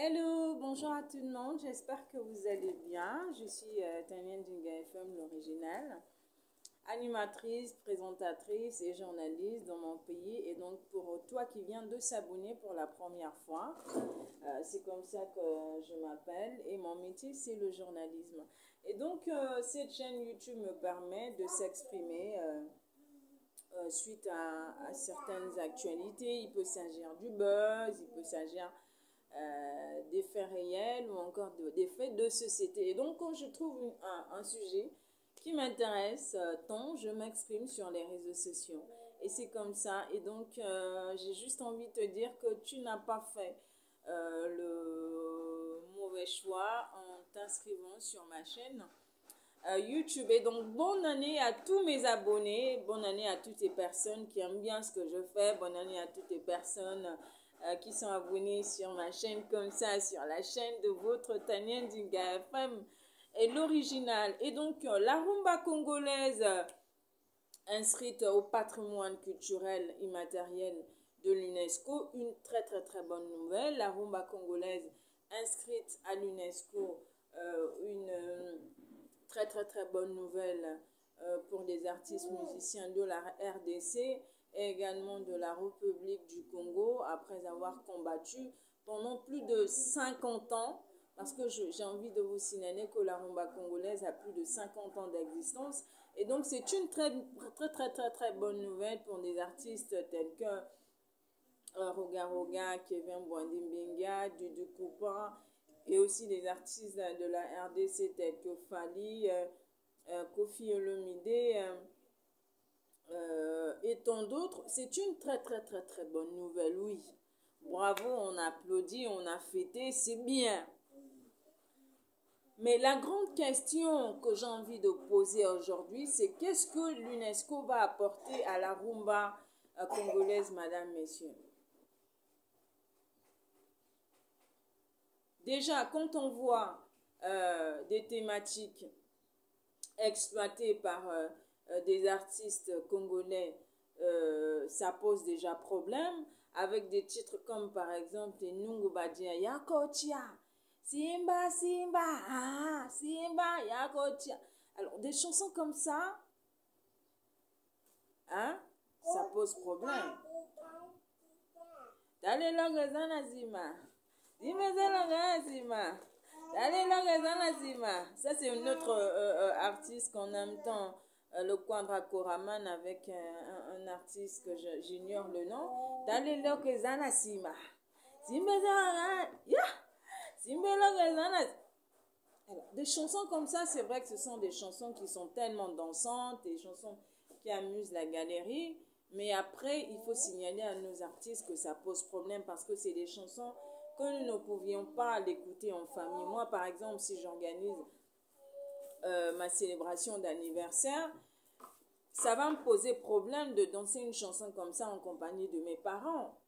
Hello, bonjour à tout le monde, j'espère que vous allez bien. Je suis Tania Dinga FM, l'original, animatrice, présentatrice et journaliste dans mon pays. Et donc pour toi qui viens de s'abonner pour la première fois, c'est comme ça que je m'appelle et mon métier c'est le journalisme. Et donc cette chaîne YouTube me permet de s'exprimer suite à certaines actualités. Il peut s'agir du buzz, il peut s'agir des faits réels ou encore des faits de société. Et donc, quand je trouve un sujet qui m'intéresse tant, je m'exprime sur les réseaux sociaux. Et c'est comme ça. Et donc, j'ai juste envie de te dire que tu n'as pas fait le mauvais choix en t'inscrivant sur ma chaîne YouTube. Et donc, bonne année à tous mes abonnés, bonne année à toutes les personnes qui aiment bien ce que je fais, bonne année à toutes les personnes qui sont abonnées sur ma chaîne comme ça, sur la chaîne de votre Tania Dinga FM et l'original. Et donc, la rumba congolaise inscrite au patrimoine culturel immatériel de l'UNESCO, une très très très bonne nouvelle. La rumba congolaise inscrite à l'UNESCO, une très très très bonne nouvelle pour les artistes musiciens de la RDC et également de la République du Congo après avoir combattu pendant plus de 50 ans, parce que j'ai envie de vous signaler que la rumba congolaise a plus de 50 ans d'existence. Et donc c'est une très très très très très bonne nouvelle pour des artistes tels que Roga Roga, Kevin Bwandimbenga, Dudu Coupa, et aussi des artistes de la RDC tels que Fali, Kofi Olomide et tant d'autres. C'est une très très très très bonne nouvelle, oui. Bravo, on applaudit, on a fêté, c'est bien. Mais la grande question que j'ai envie de poser aujourd'hui, c'est qu'est-ce que l'UNESCO va apporter à la rumba congolaise, madame, messieurs? Déjà, quand on voit des thématiques exploitées par des artistes congolais, ça pose déjà problème, avec des titres comme par exemple Nungu Badia Yakotia, Simba, Simba, ah, Simba, Yakotia. Alors, des chansons comme ça, hein, ça pose problème. Dale longa zana zima. Ça, c'est une autre artiste qu'on aime tant, le Quadra Koraman, avec un artiste que j'ignore le nom. Alors, des chansons comme ça, c'est vrai que ce sont des chansons qui sont tellement dansantes, des chansons qui amusent la galerie. Mais après, il faut signaler à nos artistes que ça pose problème parce que c'est des chansons que nous ne pouvions pas l'écouter en famille. Moi, par exemple, si j'organise ma célébration d'anniversaire, ça va me poser problème de danser une chanson comme ça en compagnie de mes parents.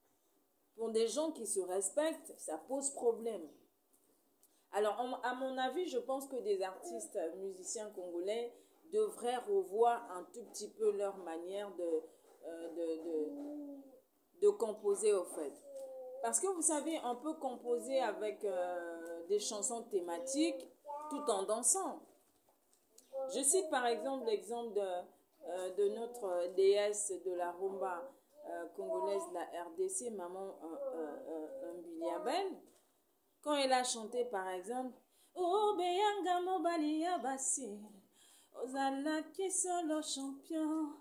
Pour des gens qui se respectent, ça pose problème. Alors, à mon avis, je pense que des artistes musiciens congolais devraient revoir un tout petit peu leur manière de composer, au fait. Parce que vous savez, on peut composer avec des chansons thématiques tout en dansant. Je cite par exemple l'exemple de notre déesse de la rumba congolaise, la RDC, Maman Mbiliabel, quand elle a chanté par exemple Oh Beyanga Mobali Abassi, Ozalaki solo champion,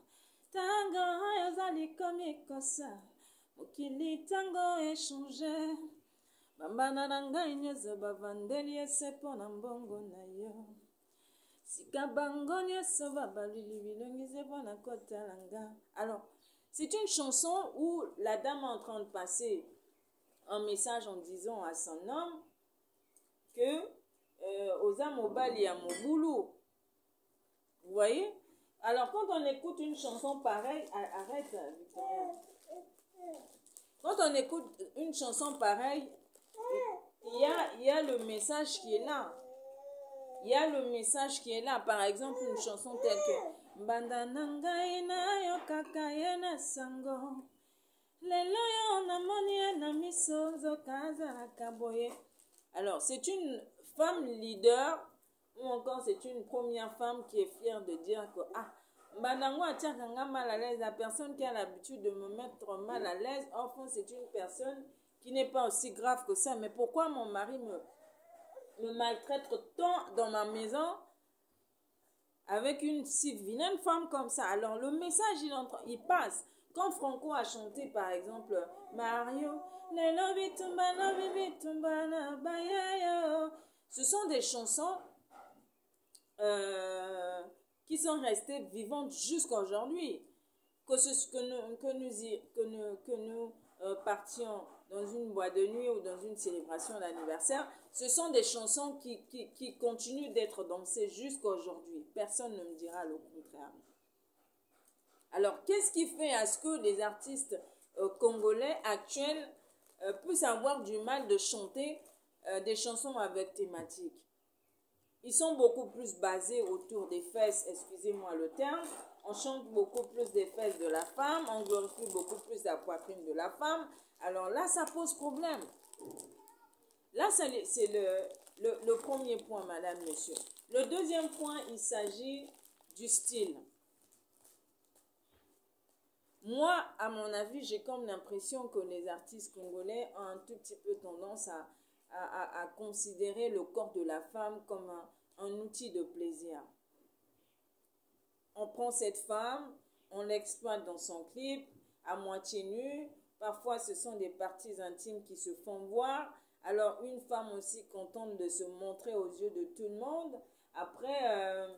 Tango Ozali comme Ekosa, Mokili Tango échangé, Bambana Nanga Nyozo Bavandeli Ese Pona Mbongo na yo. Alors, c'est une chanson où la dame est en train de passer un message en disant à son homme que Oza Mobali a mon boulot. Vous voyez? Alors, quand on écoute une chanson pareille, arrête, Victoria. Quand on écoute une chanson pareille, il y a le message qui est là. Il y a le message qui est là. Par exemple, une chanson telle que Banda nangai na yo kakaye na sango. Lelo yo na moni na miso zo kaza kaboye. Alors, c'est une femme leader ou encore c'est une première femme qui est fière de dire que, ah, Banango Atiakanga mal à l'aise, la personne qui a l'habitude de me mettre mal à l'aise, au fond, c'est une personne qui n'est pas aussi grave que ça. Mais pourquoi mon mari me maltraite tant dans ma maison avec une si vilaine femme comme ça? Alors, le message, il passe. Quand Franco a chanté, par exemple, Mario, ce sont des chansons qui sont restées vivantes jusqu'à aujourd'hui. Que nous partions dans une boîte de nuit ou dans une célébration d'anniversaire, ce sont des chansons qui continuent d'être dansées jusqu'à aujourd'hui. Personne ne me dira le contraire. Alors, qu'est-ce qui fait à ce que les artistes congolais actuels puissent avoir du mal de chanter des chansons avec thématique? Ils sont beaucoup plus basés autour des fesses, excusez-moi le terme. On chante beaucoup plus des fesses de la femme, on glorifie beaucoup plus la poitrine de la femme. Alors là, ça pose problème. Là, c'est le premier point, madame, monsieur. Le deuxième point, il s'agit du style. Moi, à mon avis, j'ai comme l'impression que les artistes congolais ont un tout petit peu tendance à considérer le corps de la femme comme un outil de plaisir. On prend cette femme, on l'exploite dans son clip, à moitié nue. Parfois, ce sont des parties intimes qui se font voir. Alors, une femme aussi contente de se montrer aux yeux de tout le monde. Après,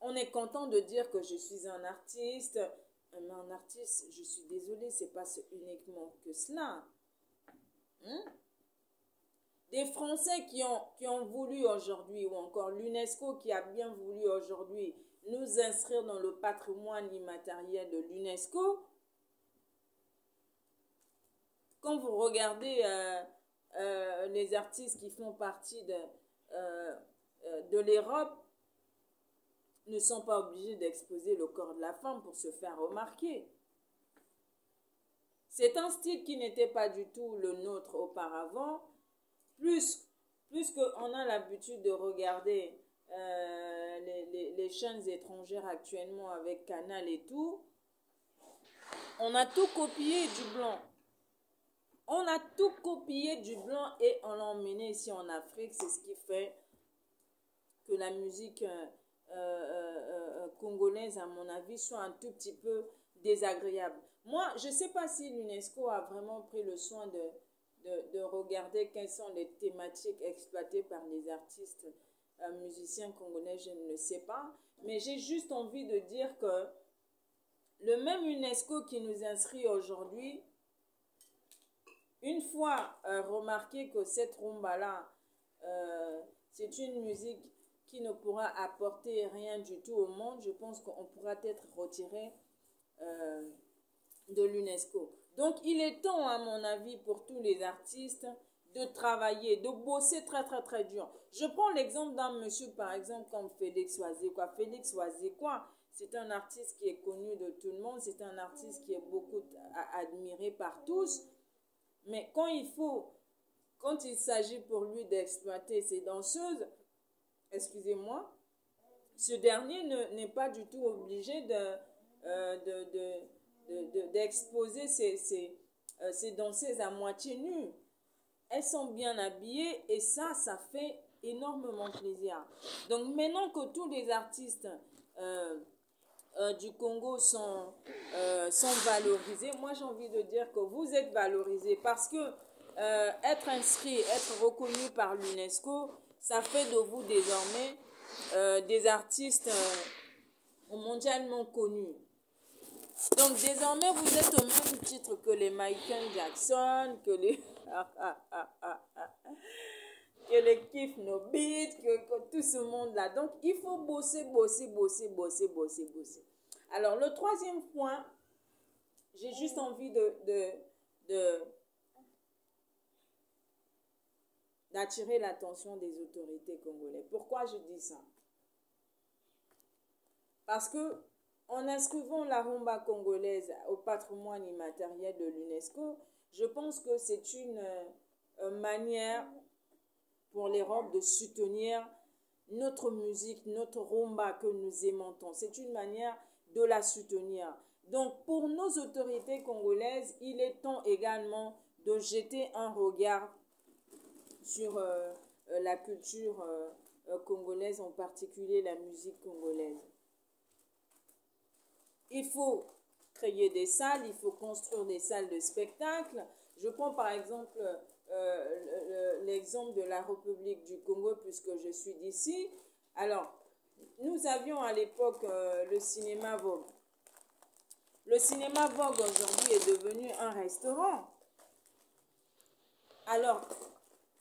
on est content de dire que je suis un artiste. Mais un artiste, je suis désolée, c'est pas uniquement que cela. Des Français qui ont voulu aujourd'hui, ou encore l'UNESCO qui a bien voulu aujourd'hui nous inscrire dans le patrimoine immatériel de l'UNESCO. Quand vous regardez les artistes qui font partie de l'Europe, ne sont pas obligés d'exposer le corps de la femme pour se faire remarquer. C'est un style qui n'était pas du tout le nôtre auparavant. Plus qu'on a l'habitude de regarder les chaînes étrangères actuellement avec Canal et tout, on a tout copié du blanc. On a tout copié du blanc et on l'a emmené ici en Afrique. C'est ce qui fait que la musique congolaise, à mon avis, soit un tout petit peu désagréable. Moi, je ne sais pas si l'UNESCO a vraiment pris le soin de regarder quelles sont les thématiques exploitées par les artistes musiciens congolais, je ne le sais pas. Mais j'ai juste envie de dire que le même UNESCO qui nous inscrit aujourd'hui, une fois remarqué que cette rumba-là, c'est une musique qui ne pourra apporter rien du tout au monde, je pense qu'on pourra être retiré de l'UNESCO. Donc, il est temps, à mon avis, pour tous les artistes de travailler, de bosser très, très, très dur. Je prends l'exemple d'un monsieur, par exemple, comme Félix Ouazekwa. Félix Ouazekwa, c'est un artiste qui est connu de tout le monde, c'est un artiste qui est beaucoup admiré par tous. Mais quand il s'agit pour lui d'exploiter ses danseuses, excusez-moi, ce dernier n'est pas du tout obligé d'exposer ses danseuses à moitié nues. Elles sont bien habillées et ça fait énormément plaisir. Donc maintenant que tous les artistes du Congo sont valorisés, moi j'ai envie de dire que vous êtes valorisés parce que être inscrit, être reconnu par l'UNESCO, ça fait de vous désormais des artistes mondialement connus. Donc désormais vous êtes au même titre que les Michael Jackson, que les que les Kif No Beat, que tout ce monde-là. Donc il faut bosser. Alors le troisième point, j'ai juste envie d'attirer l'attention des autorités congolaises. Pourquoi je dis ça? Parce que en inscrivant la rumba congolaise au patrimoine immatériel de l'UNESCO, je pense que c'est manière pour l'Europe de soutenir notre musique, notre rumba que nous aimons tant. C'est une manière de la soutenir. Donc, pour nos autorités congolaises, il est temps également de jeter un regard sur la culture congolaise, en particulier la musique congolaise. Il faut créer des salles, il faut construire des salles de spectacle. Je prends par exemple l'exemple de la République du Congo, puisque je suis d'ici. Alors, nous avions à l'époque le cinéma Vogue. Le cinéma Vogue aujourd'hui est devenu un restaurant. Alors,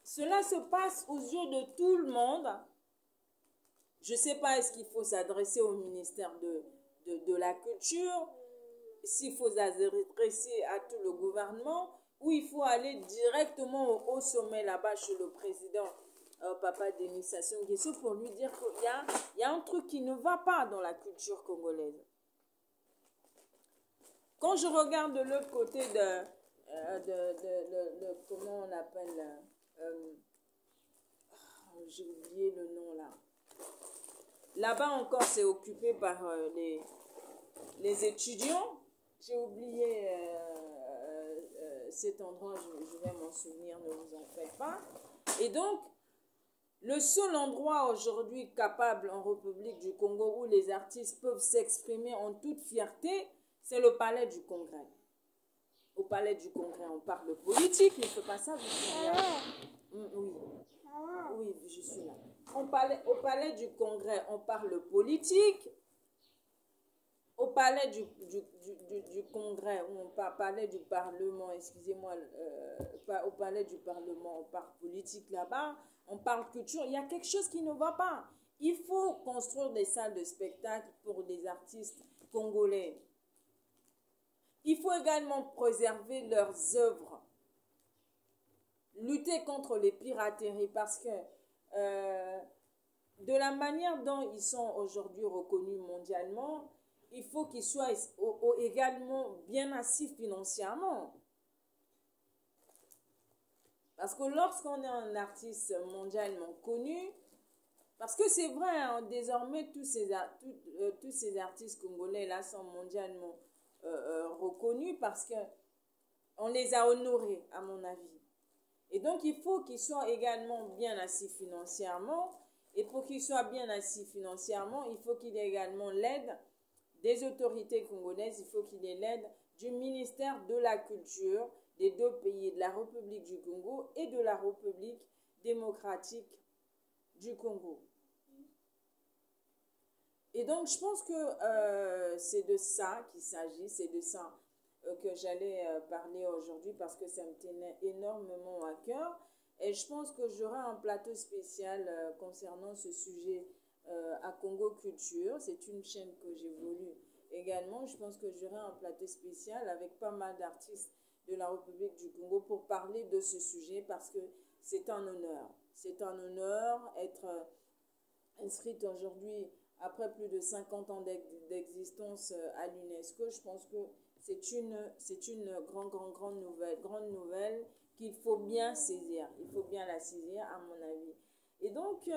cela se passe aux yeux de tout le monde. Je ne sais pas, est-ce qu'il faut s'adresser au ministère de la Culture, s'il faut s'adresser à tout le gouvernement, ou il faut aller directement au sommet là-bas chez le président Papa Denis Sassou Nguesso pour lui dire qu'il y a un truc qui ne va pas dans la culture congolaise. Quand je regarde de l'autre côté comment on appelle, j'ai oublié le nom là. Là-bas encore, c'est occupé par les étudiants. J'ai oublié cet endroit, je vais m'en souvenir, ne vous en faites pas. Et donc, le seul endroit aujourd'hui capable en République du Congo où les artistes peuvent s'exprimer en toute fierté, c'est le Palais du Congrès. Au Palais du Congrès, on parle politique, mais c'est pas ça, je suis là. Oui. Oui, je suis là. Au Palais du Congrès, on parle politique. Au Palais du Congrès, ou on Palais du Parlement, excusez-moi, au Palais du Parlement, on parle politique là-bas, on parle culture. Il y a quelque chose qui ne va pas. Il faut construire des salles de spectacle pour des artistes congolais. Il faut également préserver leurs œuvres. Lutter contre les pirateries parce que de la manière dont ils sont aujourd'hui reconnus mondialement, il faut qu'ils soient également bien assis financièrement. Parce que lorsqu'on est un artiste mondialement connu, parce que c'est vrai, hein, désormais tous ces artistes congolais là sont mondialement reconnus parce que on les a honorés, à mon avis. Et donc il faut qu'ils soient également bien assis financièrement. Et pour qu'ils soient bien assis financièrement, il faut qu'il y ait également l'aide des autorités congolaises, il faut qu'il y ait l'aide du ministère de la Culture des deux pays, de la République du Congo et de la République démocratique du Congo. Et donc, je pense que c'est de ça qu'il s'agit, c'est de ça que j'allais parler aujourd'hui parce que ça me tenait énormément à cœur. Et je pense que j'aurai un plateau spécial concernant ce sujet à Congo Culture. C'est une chaîne que j'ai voulu également. Je pense que j'aurai un plateau spécial avec pas mal d'artistes de la République du Congo pour parler de ce sujet parce que c'est un honneur. C'est un honneur être inscrite aujourd'hui après plus de 50 ans d'existence à l'UNESCO. Je pense que c'est une grande nouvelle qu'il faut bien saisir. Il faut bien la saisir, à mon avis. Et donc,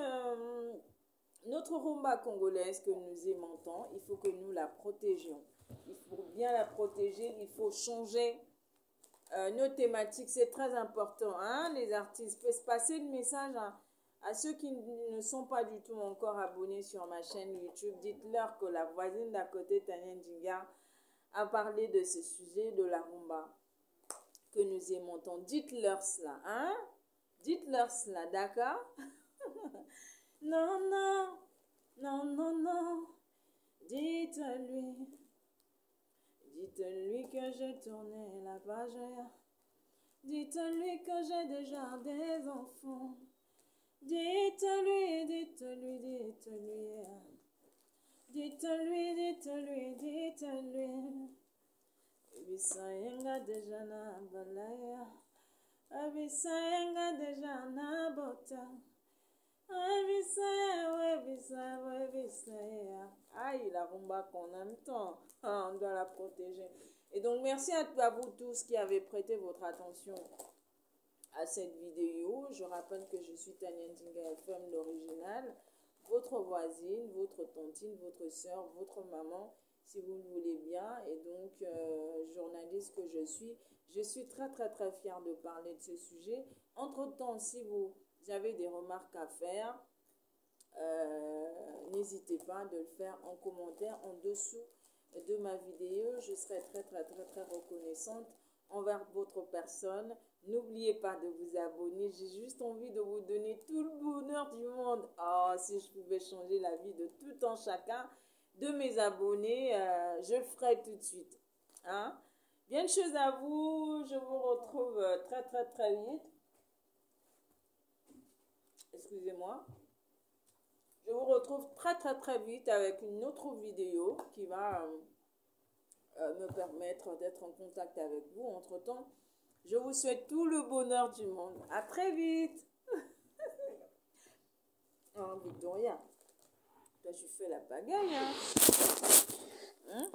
notre rumba congolaise que nous aimons tant, il faut que nous la protégions. Il faut bien la protéger, il faut changer nos thématiques. C'est très important, hein, les artistes. Faites passer le message à ceux qui ne sont pas du tout encore abonnés sur ma chaîne YouTube. Dites-leur que la voisine d'à côté, Tania Ndinga, a parlé de ce sujet de la rumba que nous aimons tant. Dites-leur cela, hein? Dites-leur cela, d'accord? Non, non, non, non, non. Dites-lui que j'ai tourné la page. Dites-lui que j'ai déjà des enfants. Dites-lui. Bisayenga deja na balaya. Abisayenga deja na bota. Abisaya. Aïe, la rumba qu'on aime tant. On doit la protéger. Et donc, merci à vous tous qui avez prêté votre attention à cette vidéo. Je rappelle que je suis Tania Ndinga FM, l'original, votre voisine, votre tontine, votre soeur, votre maman, si vous le voulez bien. Et donc, journaliste que je suis très fière de parler de ce sujet. Entre-temps, si vous avez des remarques à faire, n'hésitez pas de le faire en commentaire en dessous de ma vidéo. Je serai très reconnaissante envers votre personne. N'oubliez pas de vous abonner. J'ai juste envie de vous donner tout le bonheur du monde. Oh, si je pouvais changer la vie de tout un chacun de mes abonnés, je le ferais tout de suite. Hein? Bien de choses à vous. Je vous retrouve très vite. Excusez-moi. Je vous retrouve très vite avec une autre vidéo qui va me permettre d'être en contact avec vous. Entre-temps, je vous souhaite tout le bonheur du monde. À très vite. Oh, Victoria, toi, tu fais la pagaille, hein?